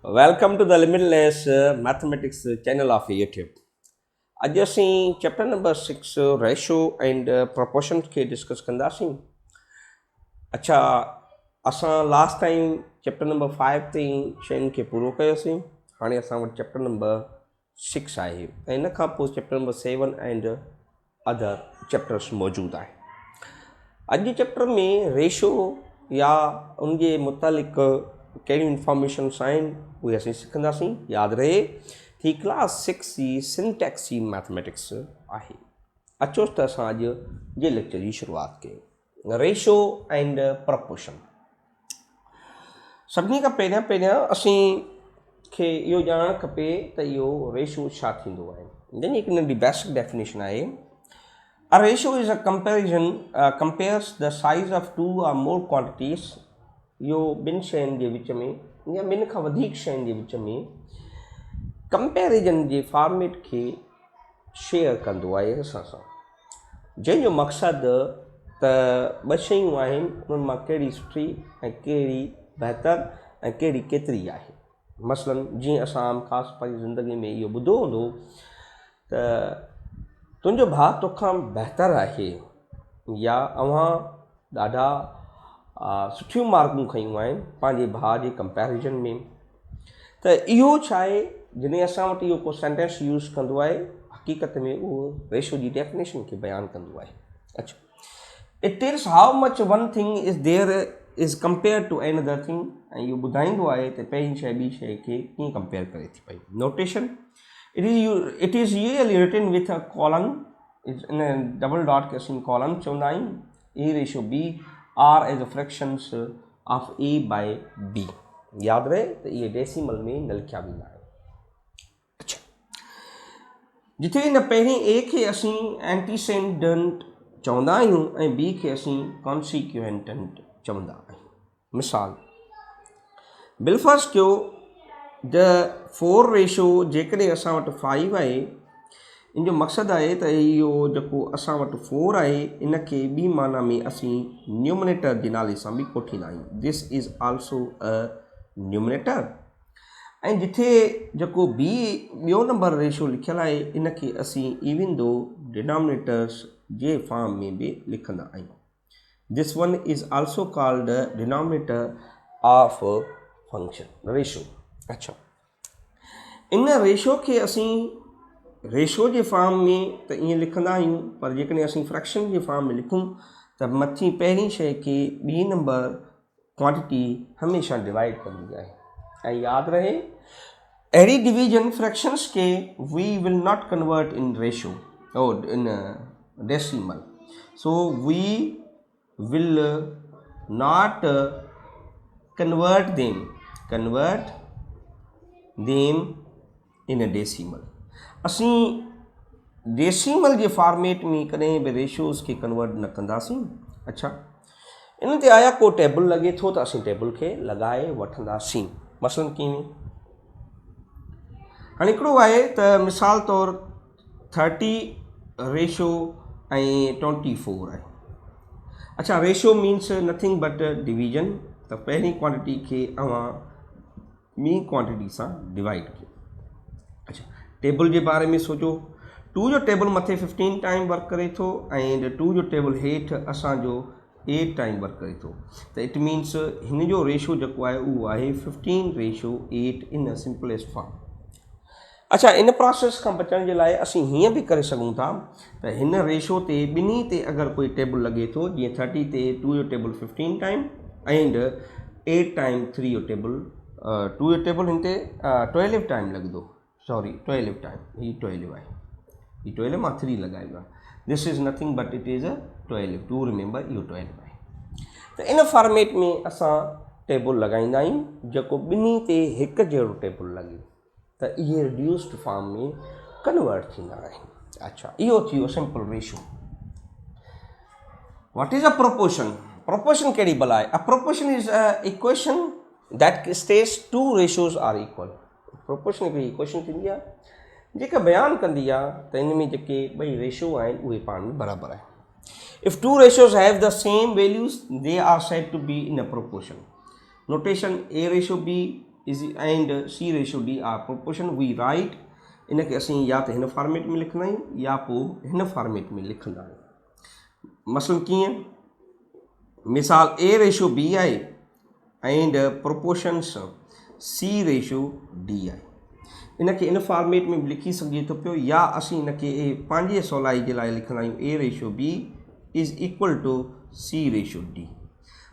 Welcome to the Limitless Mathematics channel of YouTube. अॼु असीं chapter number 6 ratio and proportion खे discuss कंदासीं। अच्छा, असां लास्ट टाइम चैप्टर नंबर 5 ताईं शयुनि खे पूरो कयोसीं। हाणे असां वटि चैप्टर नंबर 6 आहे ऐं इन खां पोइ chapter number 7 and other chapters मौजूदु आहे। अॼु जे चैप्टर में रेशो या उनजे मुतालिक़ कहिड़ियूं इंफॉर्मेशन्स आहिनि उहे असीं सिखंदासीं। यादि रहे थी क्लास 6 जी सिंटैक्स जी मैथमेटिक्स आहे। अचो त असां अॼु जे लेक्चर जी शुरूआति कयूं। Ratio and proportion. सभिनी खां पहिरियां असीं खे इहो ॼाणणु खपे त इहो रेशो छा थींदो आहे। जंहिंजी हिकु नंढी बेसिक डेफिनेशन आहे। A ratio is a comparison compares the size of two or more quantities। इहो ॿिनि शयुनि जे विच में या ॿिनि खां वधीक शयुनि जे विच में कंपेरिजन जे फॉर्मेट खे शेयर कंदो आहे असां सां, जंहिंजो मक़सदु त ॿ शयूं आहिनि उन्हनि मां कहिड़ी सुठी ऐं कहिड़ी बहितर ऐं कहिड़ी केतिरी आहे। मसलन जीअं असां आम ख़ासि पंहिंजी ज़िंदगी में इहो ॿुधो हूंदो त तुंहिंजो भाउ तोखां बहितर आहे या अव्हां ॾाढा सुठियूं मार्कूं खयूं आहिनि पंहिंजे भाउ जे कंपैरिजन में। त इहो छा आहे, जॾहिं असां वटि इहो को सेंटेंस यूज़ कंदो आहे हक़ीक़त में उहो रेशो जी डेफिनेशन खे बयानु कंदो आहे। अच्छा, it tells how much one thing is there is compare to another thing. ऐं इहो ॿुधाईंदो आहे त पहिरीं शइ ॿी शइ खे कीअं कंपेयर करे थी पई। Notation it is usually written with a colon, in a double dot के असीं colon चवंदा आहियूं। a ratio b r as a fractions of a by b। यादि रहे त इहे डेसिमल में न लिखिया वेंदा आहिनि। अच्छा, जिथे हिन पहिरीं a खे असीं एंटीसेंडेंट चवंदा आहियूं ऐं b खे असीं कॉन्सिक्वेंटेंट चवंदा आहियूं। मिसाल बिलफर्ज़ कयो द 4 रेशो जेकॾहिं असां वटि 5 आहे, इन जो मक़सदु आहे त इहो जेको असां वटि 4 आहे इन खे ॿी माना में असीं न्यूमिनेटर जे नाले सां बि कोठींदा आहियूं। This is also a numerator. ऐं जिथे जेको ॿियो नंबर रेशो लिखियलु आहे इन खे असीं इवन दो डिनोमिनेटर्स जे फॉर्म में बि लिखंदा आहियूं। This one is also called denominator of function ratio. अच्छा, इन रेशो खे असीं रेशो जे फॉर्म में त ईअं लिखंदा आहियूं, पर जेकॾहिं असीं फ्रैक्शन जे फॉर्म में लिखूं त मथीं पहिरीं शइ खे ॿी नंबर क्वांटिटी हमेशह डिवाइड कंदी आहे। ऐं यादि रहे अहिड़ी डिवीजन फ्रैक्शंस खे we will not convert in ratio और in decimal. So we will not convert them in a decimal। असीं डेसिमल जे फॉर्मेट में कॾहिं बि रेशोज़ खे कन्वर्ट न कंदासीं। अच्छा, इन ते आया को टेबल लॻे थो त असीं टेबल खे लॻाए वठंदासीं। मसलन कीअं, हाणे हिकिड़ो आहे त मिसाल तौरु 30 रेशो ऐं 24 आहे। अच्छा, ratio means nothing but division. त पहिरीं क्वांटिटी खे अव्हां ॿी क्वांटिटी सां डिवाइड कयो। अच्छा, टेबल जे बारे में सोचो। 2 जो टेबल मथे 15 टाइम वर्क करे थो ऐं 2 जो टेबल हेठि असांजो 8 टाइम वर्क करे थो। त इट मीन्स हिन जो रेशो जेको आहे उहो आहे 15:8 इन सिंपलेस्ट फॉर्म। अच्छा, इन प्रोसेस खां बचण जे लाइ असीं हीअं बि करे सघूं था त हिन रेशो ते ॿिन्ही ते अगरि कोई टेबल लॻे थो, जीअं 30 ते 2 जो टेबल 15 टाइम एंड 8 टाइम 3 जो टेबल 2 जो टेबल हिन ते 12 टाइम लॻंदो। सॉरी 12 टाइम, ही 12 आहे, ही 12 मां 3 लॻायो आहे। This is nothing but it is a 12 to remember, इहो 12 आहे। त इन फॉर्मेट में असां टेबल लॻाईंदा आहियूं जेको ॿिन्ही ते हिकु जहिड़ो टेबल लॻे त इहे रिड्यूस्ड फॉर्म में कन्वर्ट थींदा आहिनि। अच्छा, इहो थी वियो simple ratio. What is a proportion? Proportion कहिड़ी भला आहे? A proportion is a equation that states 2 ratios are equal. Proportion हिकिड़ी इक्वेशन थींदी आहे जेका बयानु कंदी आहे त इन में जेके ॿई रेशो आहिनि उहे पाण में बराबरि आहे। If 2 ratios have the same values, they are said to be in a proportion। Notation A ratio B is and C ratio D are proportion we write इनके असीं या तो हिन फॉर्मेट में लिखंदा आहियूं या पोइ हिन फॉर्मेट में लिखंदा आहियूं। मसलन कीअं, मिसाल A रेशो B आहे एंड प्रोपोर्शन्स C रेशो D आहे। इनके इन फॉर्मेट में भी लिखी सघे थो पियो या असीं इनके पंहिंजे सवलाई जे लाइ लिखंदा आहियूं A ratio B is equal to C ratio D।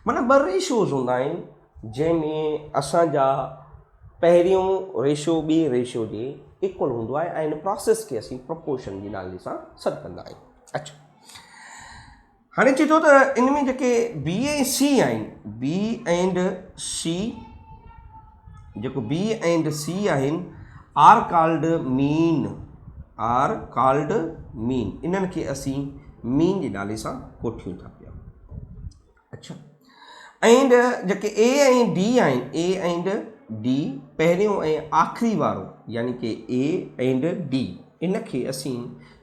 माना ॿ रेशोज़ हूंदा आहिनि जंहिंमें असांजा पहिरियों रेशो ॿिए रेशो जे इक्वल हूंदो आहे ऐं इन प्रोसेस खे असीं प्रोपोर्शन जे नाले सां सॾु कंदा आहियूं। अच्छा, हाणे चए थो त इन में जेके B ऐं C आहिनि, B एंड C, जेको B एंड C आहिनि आर कॉल्ड मीन, इन्हनि खे असीं मीन जे नाले सां कोठियूं था पिया। अच्छा, एंड जेके A ऐं D आहिनि, A एंड D पहिरियों ऐं आख़िरी वारो यानी कि A एंड D इनखे असीं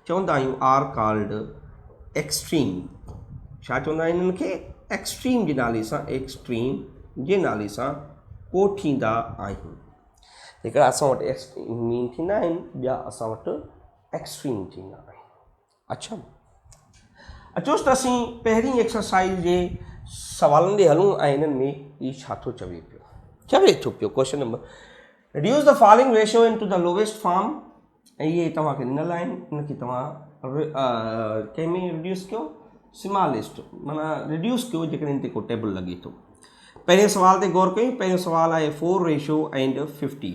चवंदा आहियूं आर कॉल्ड एक्सट्रीम। छा चवंदा आहिनि इन्हनि खे? एक्सट्रीम जे नाले सां कोठींदा आहियूं। हिकिड़ा असां वटि एक्सट्रीम मीन थींदा आहिनि, ॿिया असां वटि एक्सट्रीम थींदा आहिनि। अच्छा, अचोसि त असीं पहिरीं एक्सरसाइज़ जे सवालनि ॾे हलूं ऐं हिननि में ही छा थो चवे थो पियो। Question number, reduce the following ratio into the lowest form. ऐं इहे तव्हांखे ॾिनल आहिनि, इनखे तव्हां कंहिंमें रिड्यूस कयो, स्मॉलेस्ट, माना रिड्यूस कयो जेकॾहिं हिन ते को टेबल लॻे थो। पहिरें सवाल ते गौर कयूं। पहिरियों सवाल आहे 4 रेशो एंड 50।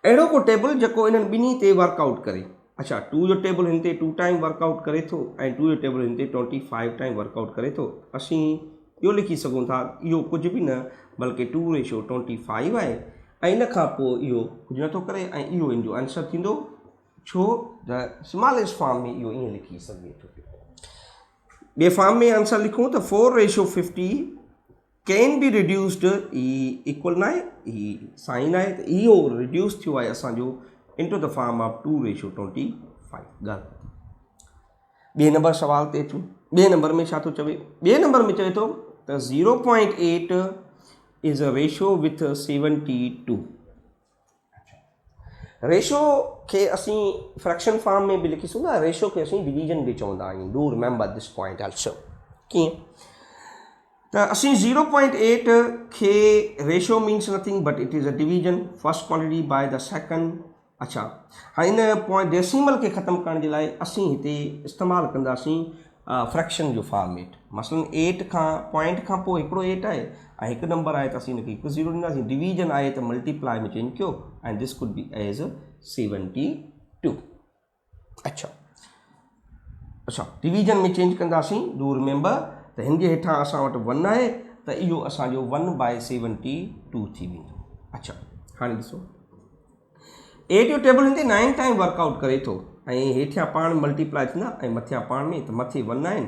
अहिड़ो को टेबल जेको इन्हनि ॿिन्ही ते वर्कआउट करे। अच्छा, 2 जो टेबल हिन ते 2 टाइम वर्कआउट करे थो ऐं 2 जो टेबल हिन ते 25 टाइम वर्कआउट करे थो। असीं इहो लिखी सघूं था, इहो कुझु बि न बल्कि 2 रेशो 25 आहे ऐं इन खां पोइ इहो कुझु नथो करे ऐं इहो इन जो आंसर थींदो। छो त स्मॉलेस्ट फॉर्म में इहो ईअं लिखी सघे थो पियो। ॿिए फॉर्म में आंसर लिखूं त 4 ratio 50 can be reduced, equal न आहे, ही साइन आहे, त इहो रिड्यूस थियो आहे असांजो into the form of 2 ratio 25। ॻाल्हि ॿिए नंबर सवाल ते अचूं। ॿिए नंबर में छा थो चवे? ॿिए नंबर में चवे थो त 0.8 is a ratio with 72। Ratio खे असीं फ्रैक्शन फॉर्म में बि लिखी सघूं था, रेशो खे असीं डिवीजन बि चवंदा आहियूं। Do remember this point also. कीअं त असीं 0.8 खे ratio means nothing but it is a division first quantity by the second. अच्छा, हाणे इन पॉइंट डेसिमल खे ख़तमु करण जे लाइ असीं हिते इस्तेमालु कंदासीं फ्रैक्शन जो फॉर्मेट। मसलन 8 खां पॉइंट खां पोइ हिकिड़ो 8 आहे ऐं हिकु नंबर आहे त असीं हिनखे हिकु 0 ॾींदासीं। डिवीजन आहे त मल्टीप्लाई में चेंज कयो ऐं दिस कुड बी एज 72। अच्छा, डिवीजन में चेंज कंदासीं। डू रिमेंबर त हिन जे हेठां असां वटि 1 आहे त इहो असांजो 1/72 थी वेंदो। अच्छा, हाणे ॾिसो 8 जो टेबल हिन ते 9 टाइम वर्कआउट करे थो ऐं हेठियां पाण मल्टीप्लाई थींदा ऐं मथियां पाण में, त मथे 1 आहिनि,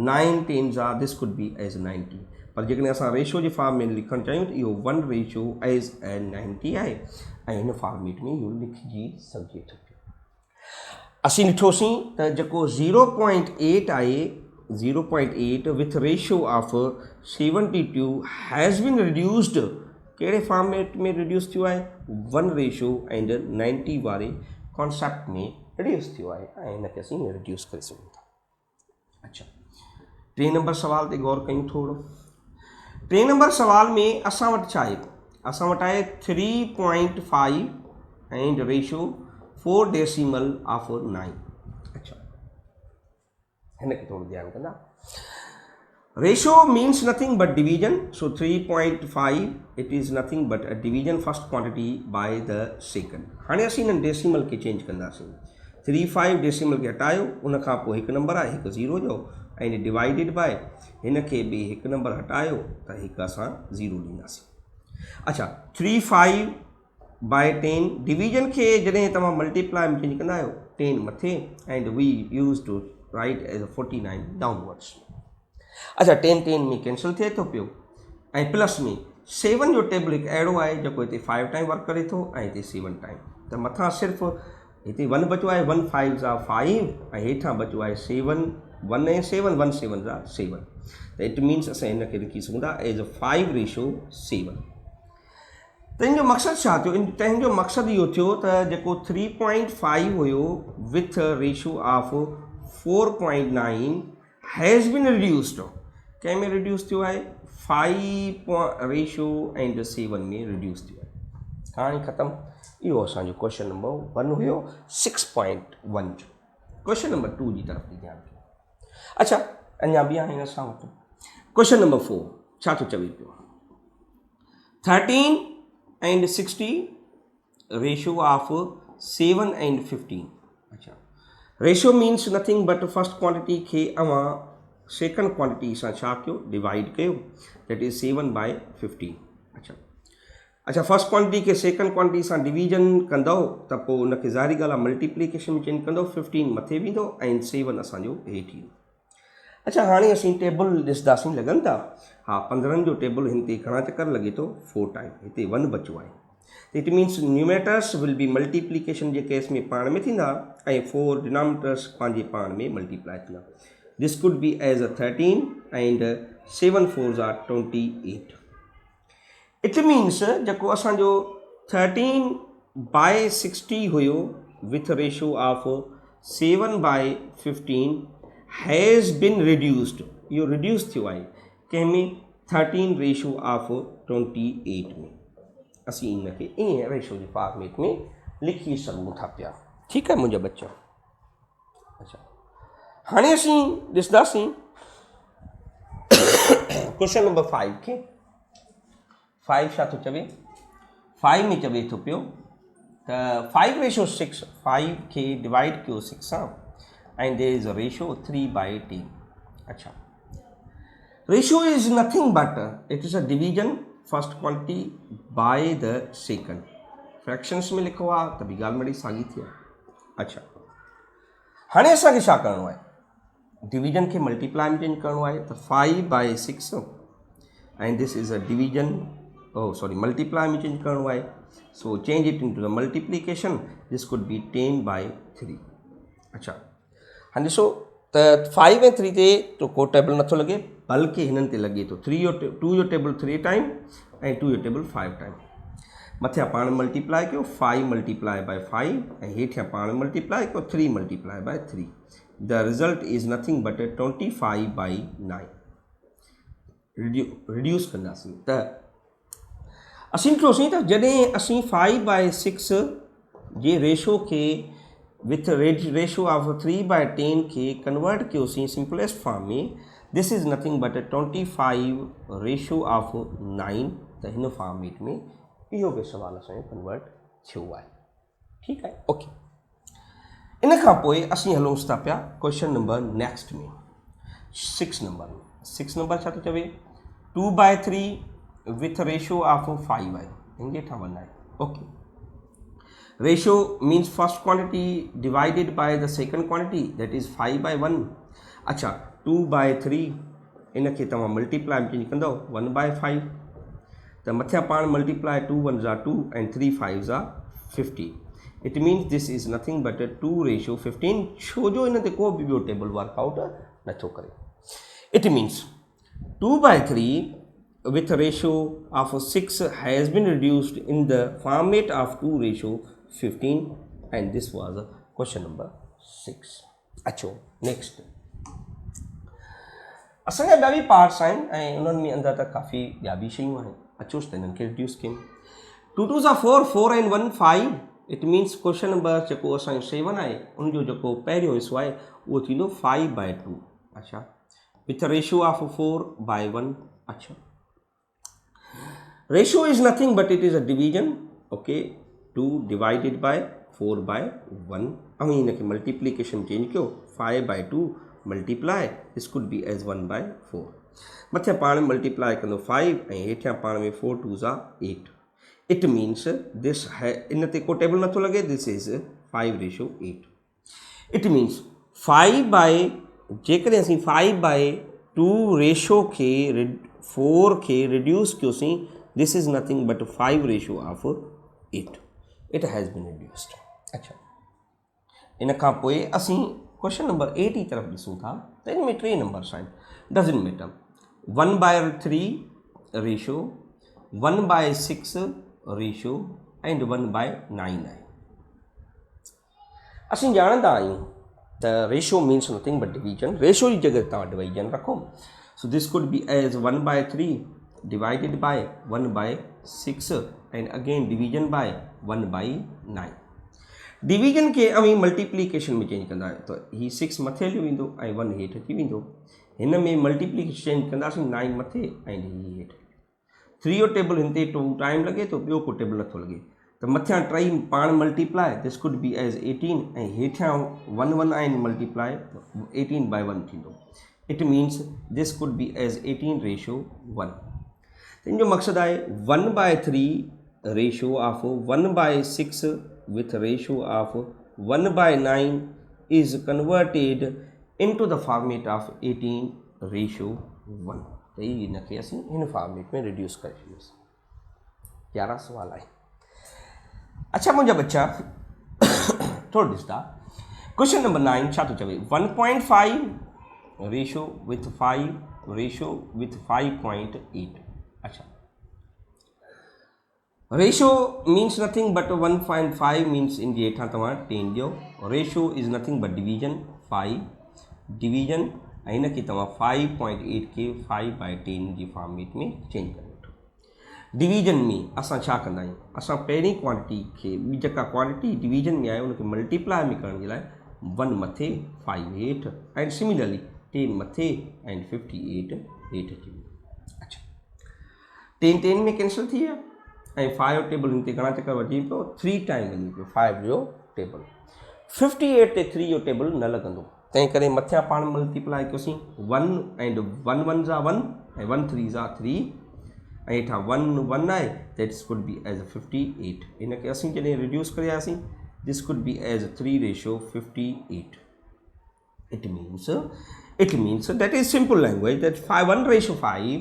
9 10 जा दिस कुड बी एज 90। पर जेकॾहिं असां रेशो जे फॉर्म में लिखणु चाहियूं त इहो 1 रेशो एज 90 आहे ऐं हिन फॉर्मेट में इहो लिखिजी सघे थो। असीं ॾिठोसीं त जेको 0.8 आहे, 0.8 with ratio of 72 has been reduced. कहिड़े फॉर्मेट में रिड्यूस थियो आहे? 1 रेशो एंड 90 वारे कॉन्सेप्ट में रिड्यूस थियो आहे ऐं हिनखे असीं रिड्यूस करे सघूं था। अच्छा, 3 नंबर सवाल ते गौर कयूं थोरो। 3 नंबर सवाल में असां वटि छा आहे? असां वटि आहे 3.5 एंड रेशो 4 डेसिमल ऑफ 9। अच्छा, हिनखे थोरो ध्यानु कंदा। Ratio means nothing but division, so 3.5 it is nothing but a division first quantity by the second. हाणे असीं हिन डेसिमल खे चेंज कंदासीं। 35 डेसिमल खे हटायो, उन खां पोइ हिकु नंबर आहे, हिकु 0 जो ऐं डिवाइडेड बाय हिनखे बि हिकु नंबर हटायो त हिकु असां 0 ॾींदासीं। अच्छा, 35/10 डिवीजन खे जॾहिं तव्हां मल्टीप्लाई में चेंज कंदा आहियो 10 मथे and we use to write as 49 downwards. अच्छा, 10 में कैंसिल थिए थो पियो ऐं प्लस में 7 जो टेबल हिकु अहिड़ो आहे जेको हिते 5 टाइम वर्क करे थो ऐं हिते 7 टाइम। त मथां सिर्फ़ु हिते 1 बचो आहे, 1 5 जा 5 ऐं हेठां बचो आहे 7, 1 ऐं 7, 1 7 जा 7। त इट मीन्स असां हिनखे लिखी सघूं था एज 5 रेशो 7। त इन जो मक़सदु छा थियो, तंहिंजो मक़सदु इहो थियो त जेको 3.5 हुयो with ratio of 4.9 has been reduced, कंहिं में रिड्यूस थियो आहे 5:7 में रिड्यूस थियो आहे। कहाणी ख़तमु। इहो असांजो क्वेश्चन नंबर 1 हुयो 6.1 जो। क्वेश्चन नंबर 2 जी तरफ़ ध्यानु ॾियो। अच्छा, अञा बि आहिनि असां वटि। क्वेश्चन नंबर 4 छा थो चवे पियो, 13 and 60 ratio of 7 and 15। अच्छा, ratio means nothing but first quantity खे अवां सेकंड क्वांटिटी सां छा कयो, डिवाइड कयो, दैट इज़ 7/15। अच्छा, फर्स्ट क्वांटिटी खे सेकंड क्वांटिटी सां डिवीजन कंदो त पोइ उनखे ज़ाहिरी ॻाल्हि आहे मल्टीप्लिकेशन में चेंज कंदो, 15 मथे वेंदो ऐं 7 असांजो हेठि ईंदो। अच्छा, हाणे असीं टेबल ॾिसंदासीं, लॻनि था, हा 15 जो टेबल हिन ते घणा चकर लॻे थो, 4 टाइम, हिते 1 बचियो आहे। It means numerators will be multiplication जे केस में पाण में थींदा ऐं 4 डिनोमिनेटर्स पंहिंजे पाण में मल्टीप्लाई थींदा। This could be as a 13 and 7 4s are 28। It means जेको असांजो 13/60 हुयो with ratio of 7/15 has been reduced, इहो रिड्यूस थियो आहे कंहिंमें 13 रेशियो ऑफ 28 में। असीं इनखे ईअं रेशियो जे फॉर्मेट में लिखी सघूं था पिया। ठीकु आहे मुंहिंजा बच्चा। अच्छा, हाणे असीं ॾिसंदासीं क्वेश्चन नंबर 5 खे। 5 छा थो चवे, 5 में चवे थो पियो त 5/6, 5 खे डिवाइड कयो 6 सां and there is a ratio 3/10। अच्छा, ratio is nothing but it is a division first quantity by the second। fractions में लिखो आहे त बि ॻाल्हि मड़ी साॻी थी आहे। अच्छा, हाणे असांखे छा करिणो आहे, डिवीजन खे मल्टीप्लाई में चेंज करिणो आहे त 5/6 and this is a division, multiply में चेंज करिणो आहे, so change it into the multiplication, this could B 10/3। अच्छा, हाणे ॾिसो त 5 ऐं 3 ते तो को टेबल नथो लॻे, बल्कि हिननि ते लॻे थो। 2 जो टेबल 3 टाइम ऐं 2 जो टेबल 5 टाइम। मथियां पाण मल्टीप्लाई कयो 5 × 5 ऐं हेठियां पाण मल्टीप्लाई कयो 3 × 3। The result is nothing but 25/9। Reduce कंदासीं त असीं ॾिठोसीं त जॾहिं असीं 5/6 जे रेशो खे विथ रेशियो ऑफ 3/10 खे कन्वर्ट कयोसीं सिंपलेस्ट फॉर्म में, दिस इज़ नथिंग बट 25/9। त हिन फॉर्मेट में इहो बि सुवाल असांजो कन्वर्ट थियो आहे। ठीकु आहे, ओके। इन खां पोइ असीं हलूं था पिया क्वेश्चन नंबर नेक्स्ट में, 6 नंबर में। 6 नंबर छा थो चवे, 2/3 विथ रेशियो ऑफ 5 आहे, हिन जे ठहंदा आहे। Okay, ratio means first quantity divided by the second quantity, that is 5/1। अच्छा, 2/3 इनखे तव्हां मल्टीप्लाई में चेंज कंदव 1/5 त मथियां पाण multiply 2 1s are 2 and 3 5s are 15। It means this is nothing but 2/15, छो जो इन ते को बि ॿियो टेबल वर्कआउट नथो करे। It means 2/3 with a ratio of 6 has been reduced in the format of 2/15 and this was question number 6। अचो next, असांजा ॿिया बि पार्ट्स आहिनि ऐं उन्हनि में अंदरि त काफ़ी ॿिया बि शयूं आहिनि। अचोसि त हिननि खे रिड्यूस कयूं। 2 2s are 4, 4 and 1 5। It means question number जेको असांजो 7 आहे उनजो जेको पहिरियों हिसो आहे उहो थींदो 5/2। अच्छा, विथ रेशियो ऑफ 4/1। अच्छा, ratio is nothing but it is a division, okay, 2 divided by 4/1। हम इनके multiplication change कयो 5/2 multiply, this could be as 1/4। मथे पाण मल्टीप्लाई कंदो 5 ऐं हेठियां पाण में 4 2s are 8। It means this है, इन ते को टेबल नथो लॻे, दिस इज़ 5/8। इट मीन्स 5 जेकॾहिं असीं 5/2 रेशो खे 4 खे रिड्यूस कयोसीं, this is nothing but 5/8। It has been reduced. अच्छा, इन खां पोइ असीं क्वेश्चन नंबर 8 जी तरफ़ ॾिसूं था त इन में 3 नंबर्स आहिनि। Doesn't matter 1/3 ratio, 1/6 ratio and 1/9 आहे। असीं ॼाणंदा आहियूं त ratio means nothing but division. Ratio जी जगह तव्हां डिवीजन रखो। So this could be as 1/3 divided by 1/6 and again division by 1/9। Division के अवी मल्टीप्लिकेशन में चेंज कंदा आहियूं त ही 6 मथे हली वेंदो ऐं 1 हेठि अची वेंदो। हिन में मल्टीप्लिकेशन चेंज कंदासीं 9 मथे ऐं ही हेठि। 3 जो टेबल हिन ते टाइम लॻे थो, ॿियो को टेबल नथो लॻे त मथियां टई पाण multiply this could be as 18 ऐं हेठियां 1 1 आहिनि मल्टीप्लाई 18/1 थींदो। It means this could be as 18 ratio 1। त इन जो मक़सदु आहे 1/3 ratio of 1/6 with ratio of 1/9 is converted into the format of 18:1। तो ये इनके असीं इन फॉर्मेट में रिड्यूस करे छॾियोसीं। 11 सवाल आहे। अच्छा मुंहिंजा बच्चा थोरो ॾिसंदा। क्वेश्चन नंबर 9 छा थो चवे 1.5 रेशो विथ 5 रेशो विथ 5.8। अच्छा ratio means nothing but 1.5 means इन जे हेठां तव्हां 10 ॾियो। Ratio is nothing but division 5 division ऐं हिनखे तव्हां 5.8 के 5/10 जी फॉर्मेट में चेंज करे वठो। डिवीजन में असां छा कंदा आहियूं, असां पहिरीं क्वांटिटी खे ॿी जेका क्वांटिटी डिवीजन में आहे उनखे मल्टीप्लाई में करण जे लाइ 1 मथे 5 हेठि एंड सिमिलरली 10 मथे एंड 58 हेठि अची वेंदो। अच्छा 10 में कैंसिल थी विया ऐं 5 टेबल हिन ते घणा चकर वधी पियो 3 टाइम वञी पियो 5 जो टेबल। 58 ते 3 जो टेबल न लॻंदो, तंहिं करे मथियां पाण मल्टीप्लाई कयोसीं 1 एंड 1 1 जा 1 ऐं 1 3 जा 3 ऐं हेठां 1 1 आहे दैट्स कुड बी एज 58। इनखे असीं जॾहिं रिड्यूस करे आयासीं this could be as 3 ratio 58। It means that is simple language that 1 ratio 5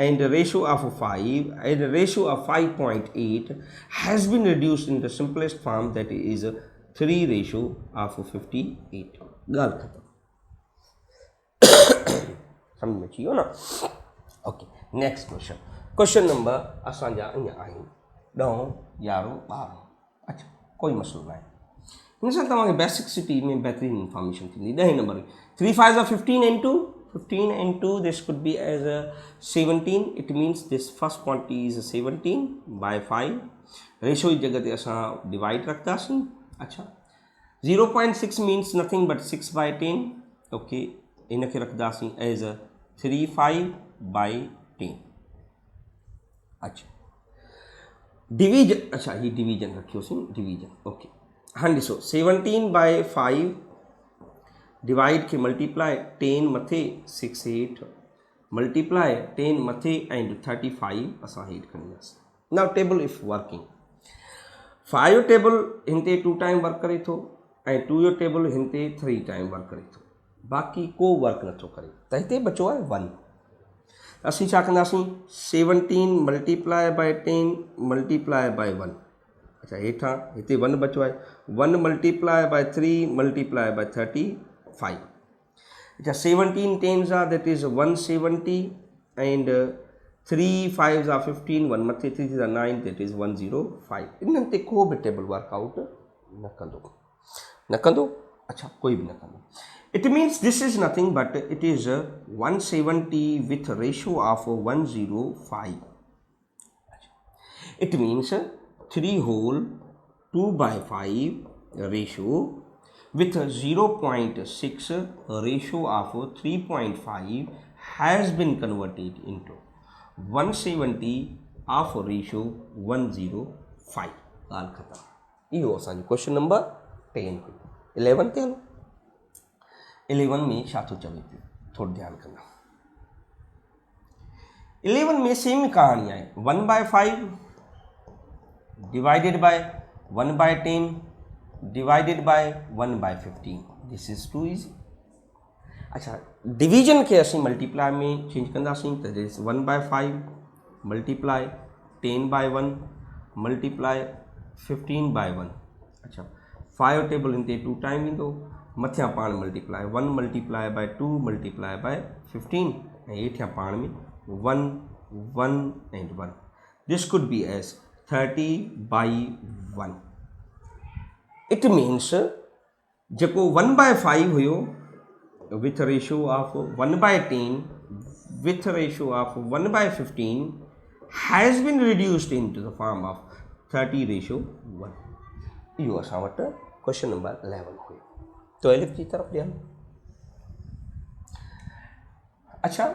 and the ratio of 5 and the ratio of 5.8 has been reduced in the simplest form that is 3 ratio of 58। गाल खत्म। समझ में अची वियो न। Okay next question number असांजा अञा आहिनि 10 11 12। अच्छा कोई मसलो न आहे। हिन सां तव्हांखे बेसिक सिटी में बहितरीनु इंफॉर्मेशन थींदी। 10 number 3 5 are 15 and 2 15 and 2 this could be as 17। it means this first quantity is 17/5। Ratio जी जगह ते असां डिवाइड रखंदासीं। अच्छा 0.6 means nothing but 6/10। ओके इनखे रखंदासीं एज 3/5/10। अच्छा डिवीजन अच्छा ही डिवीजन रखियोसीं डिवीजन। ओके हाँ ॾिसो 17/5 डिवाइड के मल्टीप्लाई 10 मथे 6 हेठि मल्टीप्लाई 10 मथे एंड 35 असां हेठि खणींदासीं। नाउ टेबल इफ वर्किंग 5 जो टेबल हिन ते 2 टाइम वर्क करे थो ऐं 2 जो टेबल हिन ते 3 टाइम वर्क करे थो, बाक़ी को वर्क नथो करे त हिते बचो आहे 1। असीं छा कंदासीं 17 मल्टीप्लाई बाय 10 मल्टीप्लाई बाय 1। अच्छा हेठां हिते 1 बचो आहे 1 मल्टीप्लाई बाय 3 मल्टीप्लाई बाय 35। अच्छा 17 10s are that is 170 and 3 5s are 15 1 मथे 3 is 9 that is 105। इन्हनि ते को बि टेबल वर्कआउट न कंदो। अच्छा कोई भी न कंदो। It means this is nothing but it is 170 with ratio of 105। It means 3 whole 2/5 ratio with 0.6 ratio of 3.5 has been converted into 170 of ratio 105। ॻाल्हि ख़तमु। इहो असांजो क्वेश्चन नंबर 10 11 ते हलो। 11 में छा थो चवे पियो थोरो ध्यानु कंदा। 11 में सेम कहाणी आहे 1/5 divided by 1/10 divided by 1/15। This is too easy. अच्छा डिवीजन के असीं मल्टीप्लाई में चेंज कंदासीं त दिस 1/5 मल्टीप्लाई 10/1 मल्टीप्लाई 15/1। अच्छा 5 टेबल हिन ते 2 टाइम ईंदो, मथियां पाण multiply 1 multiply by 2 multiply by 15 ऐं हेठियां पाण में 1 1 and 1। This could be as 30/1. It means जेको 1/5 हुयो with a ratio of 1/10 with a ratio of 1/15 has been reduced into the form of 30/1. इहो असां वटि क्वेश्चन नंबर 11 हुयो. तो एलिफ जी तरफ ध्यान. अच्छा,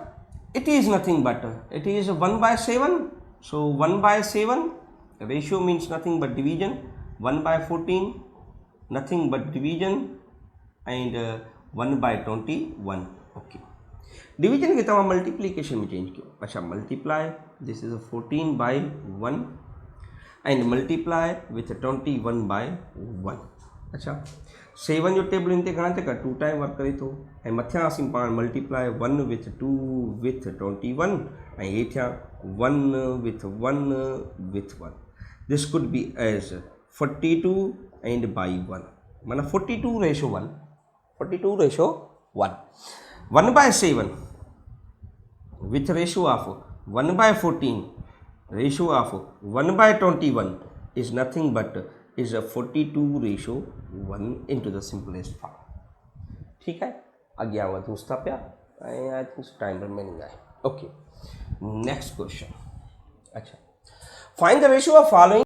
it is nothing but it is 1/7. So 1/7 ratio means nothing but division. 1/14 nothing but division, and 1/21. Okay, division के तमाम मल्टीप्लीकेशन में चेंज किया. अच्छा, multiply this is 14/1 and multiply with 21/1. अच्छा, 7 जो टेबल इन ते घणा ते 2 टाइम वर्क करे थो. ऐं मथियां असीं पाण मल्टीप्लाई 1 with 2 with 21 ऐं हेठियां 1 with 1 with 1. This could be as 42 and by 1. माना 42/1. 42/1. 1/7 with ratio of 1/14 ratio of 1/21 is nothing but is a 42/1 into the simplest form. ठीक है, अॻियां वधूं था पिया ऐं आई थिंक टाइम रिमेनिंग आहे. Okay, next question. अच्छा, find the ratio of following